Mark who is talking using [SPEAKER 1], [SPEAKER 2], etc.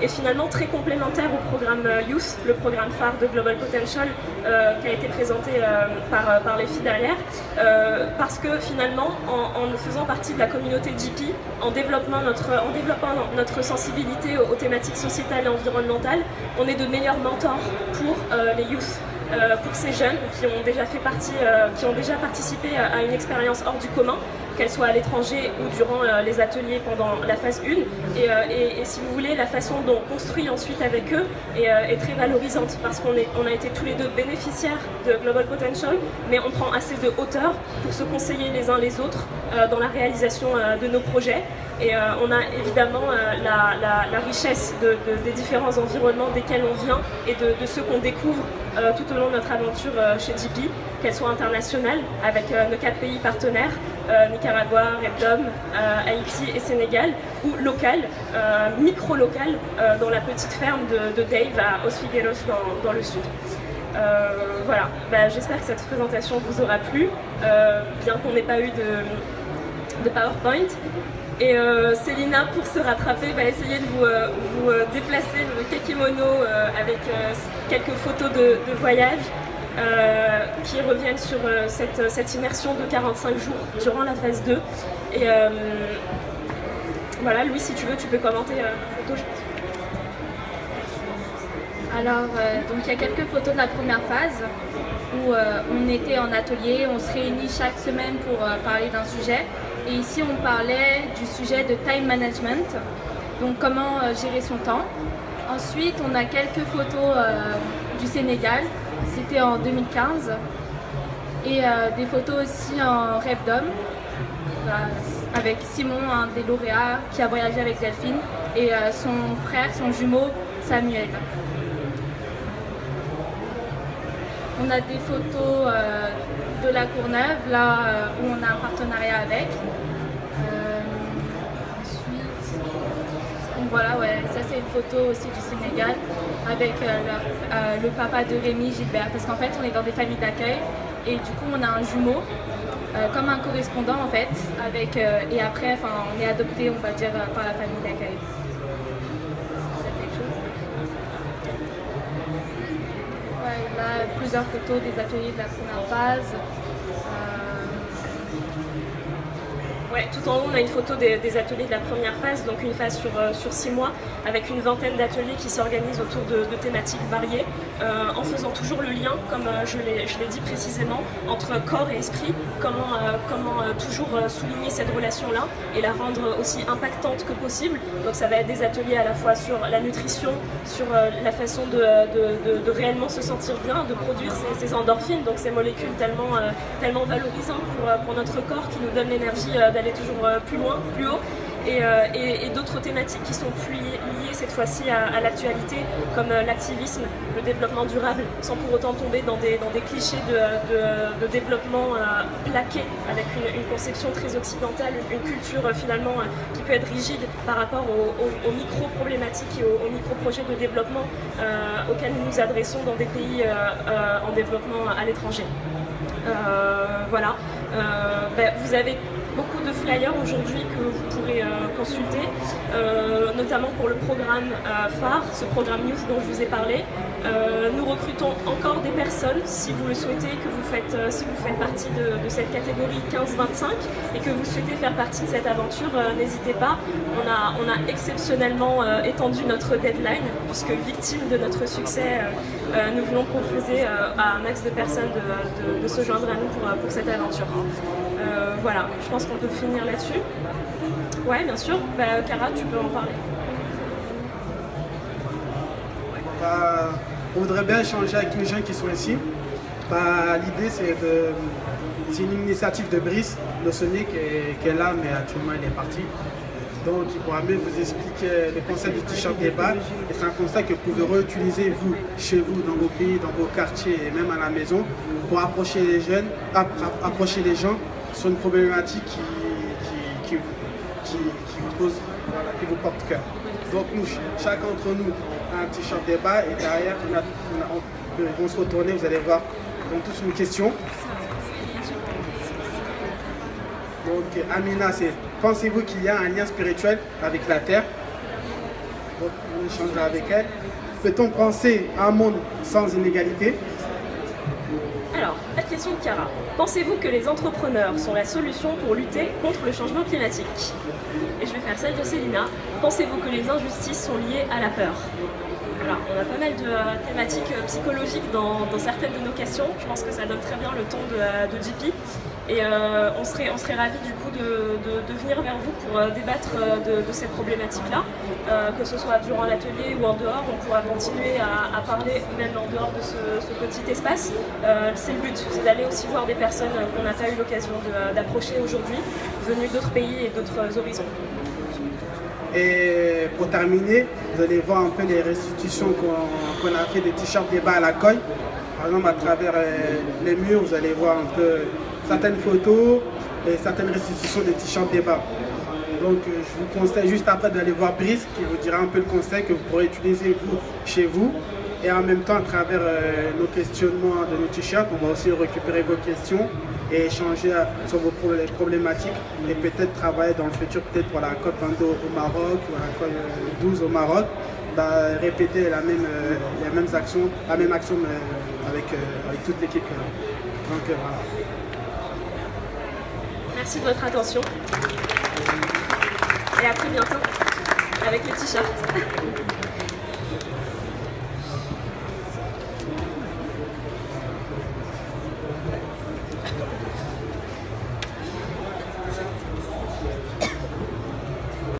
[SPEAKER 1] est finalement très complémentaire au programme Youth, le programme phare de Global Potential qui a été présenté par les filles derrière, parce que finalement, en faisant partie de la communauté GP, en développant notre sensibilité aux thématiques sociétales et environnementales, on est de meilleurs mentors pour les youth. Pour ces jeunes qui ont déjà participé à une expérience hors du commun, qu'elle soit à l'étranger ou durant les ateliers pendant la phase 1. Et si vous voulez, la façon dont on construit ensuite avec eux est très valorisante parce qu'on a été tous les deux bénéficiaires de Global Potential, mais on prend assez de hauteur pour se conseiller les uns les autres dans la réalisation de nos projets. Et on a évidemment la richesse des différents environnements desquels on vient et de ceux qu'on découvre tout au long de notre aventure chez GP, qu'elles soient internationales avec nos 4 pays partenaires, Nicaragua, Repdom, Haïti et Sénégal, ou locales, micro-locales, dans la petite ferme de Dave à Os Figueros dans le sud. Voilà, j'espère que cette présentation vous aura plu, bien qu'on n'ait pas eu de PowerPoint. Et Célina, pour se rattraper, va essayer de vous déplacer le kakémono avec quelques photos de voyage qui reviennent sur cette immersion de 45 jours durant la phase 2. Et voilà, Louis, si tu veux, tu peux commenter la photo.
[SPEAKER 2] Alors, donc il y a quelques photos de la première phase où on était en atelier, on se réunit chaque semaine pour parler d'un sujet. Et ici, on parlait du sujet de time management, donc comment gérer son temps. Ensuite, on a quelques photos du Sénégal, c'était en 2015. Et des photos aussi en Repdom, avec Simon, un des lauréats qui a voyagé avec Delphine, et son frère, son jumeau, Samuel. On a des photos de la Courneuve, là où on a un partenariat avec. Ensuite, donc voilà, ouais, ça c'est une photo aussi du Sénégal avec le papa de Rémi, Gilbert, parce qu'en fait on est dans des familles d'accueil et du coup on a un jumeau, comme un correspondant en fait, avec, et après on est adopté, on va dire, par la famille d'accueil. Là, plusieurs photos des ateliers de la première phase.
[SPEAKER 1] Ouais, tout en haut, on a une photo des ateliers de la première phase, donc une phase sur 6 mois, avec une vingtaine d'ateliers qui s'organisent autour de thématiques variées, en faisant toujours le lien, comme je l'ai dit précisément, entre corps et esprit, comment toujours souligner cette relation-là et la rendre aussi impactante que possible. Donc ça va être des ateliers à la fois sur la nutrition, sur la façon de réellement se sentir bien, de produire ces endorphines, donc ces molécules tellement valorisantes pour notre corps, qui nous donnent l'énergie d'aller toujours plus loin, plus haut, et d'autres thématiques qui sont plus liées cette fois-ci à l'actualité, comme l'activisme, le développement durable, sans pour autant tomber dans des clichés de développement plaqué, avec une conception très occidentale, une culture finalement qui peut être rigide par rapport aux micro-problématiques et aux micro-projets de développement auxquels nous nous adressons dans des pays en développement à l'étranger. Voilà, vous avez beaucoup de flyers aujourd'hui que vous pourrez consulter, notamment pour le programme phare, ce programme Youth dont je vous ai parlé. Nous recrutons encore des personnes, si vous le souhaitez, si vous faites partie de cette catégorie 15-25 et que vous souhaitez faire partie de cette aventure, n'hésitez pas. On a exceptionnellement étendu notre deadline, puisque victime de notre succès, nous voulons proposer à un max de personnes de se joindre à nous pour cette aventure. Voilà, je pense qu'on peut finir là-dessus. Ouais, bien sûr. Cara, tu peux en parler.
[SPEAKER 3] On voudrait bien échanger avec tous les gens qui sont ici. L'idée, c'est une initiative de Brice, le Sonic, qui est là, mais actuellement il est parti. Donc il pourra mieux vous expliquer le concept du t-shirt débat. Et c'est un concept que vous pouvez réutiliser vous, chez vous, dans vos pays, dans vos quartiers et même à la maison, pour approcher les jeunes, approcher les gens sur une problématique qui vous pose, qui vous porte cœur. Donc nous, chacun d'entre nous a un t-shirt débat et derrière on va se retourner, vous allez voir, ils ont tous une question. Donc Amina, c'est: pensez-vous qu'il y a un lien spirituel avec la terre? Donc, j'échangerai avec elle. Peut-on penser à un monde sans inégalité?
[SPEAKER 1] Alors, la question de Cara. Pensez-vous que les entrepreneurs sont la solution pour lutter contre le changement climatique? Et je vais faire celle de Célina. Pensez-vous que les injustices sont liées à la peur? Alors, on a pas mal de thématiques psychologiques dans certaines de nos questions. Je pense que ça donne très bien le ton de JP. Et on serait ravis du coup de venir vers vous pour débattre de ces problématiques-là. Que ce soit durant l'atelier ou en dehors, on pourra continuer à parler même en dehors de ce petit espace. C'est le but, c'est d'aller aussi voir des personnes qu'on n'a pas eu l'occasion d'approcher aujourd'hui, venues d'autres pays et d'autres horizons.
[SPEAKER 3] Et pour terminer, vous allez voir un peu les restitutions qu'on a fait des t-shirts débat à la COI. Par exemple, à travers les murs, vous allez voir un peu certaines photos et certaines restitutions des t-shirts débat. Donc je vous conseille juste après d'aller voir Brice qui vous dira un peu le conseil que vous pourrez utiliser vous, chez vous. Et en même temps, à travers nos questionnements de nos t-shirts, on va aussi récupérer vos questions et échanger sur vos problématiques et peut-être travailler dans le futur, peut-être pour la COP22 au Maroc ou la COP12 au Maroc, répéter la même action avec toute l'équipe. Donc voilà.
[SPEAKER 1] Merci de votre attention et à très bientôt avec le t-shirt.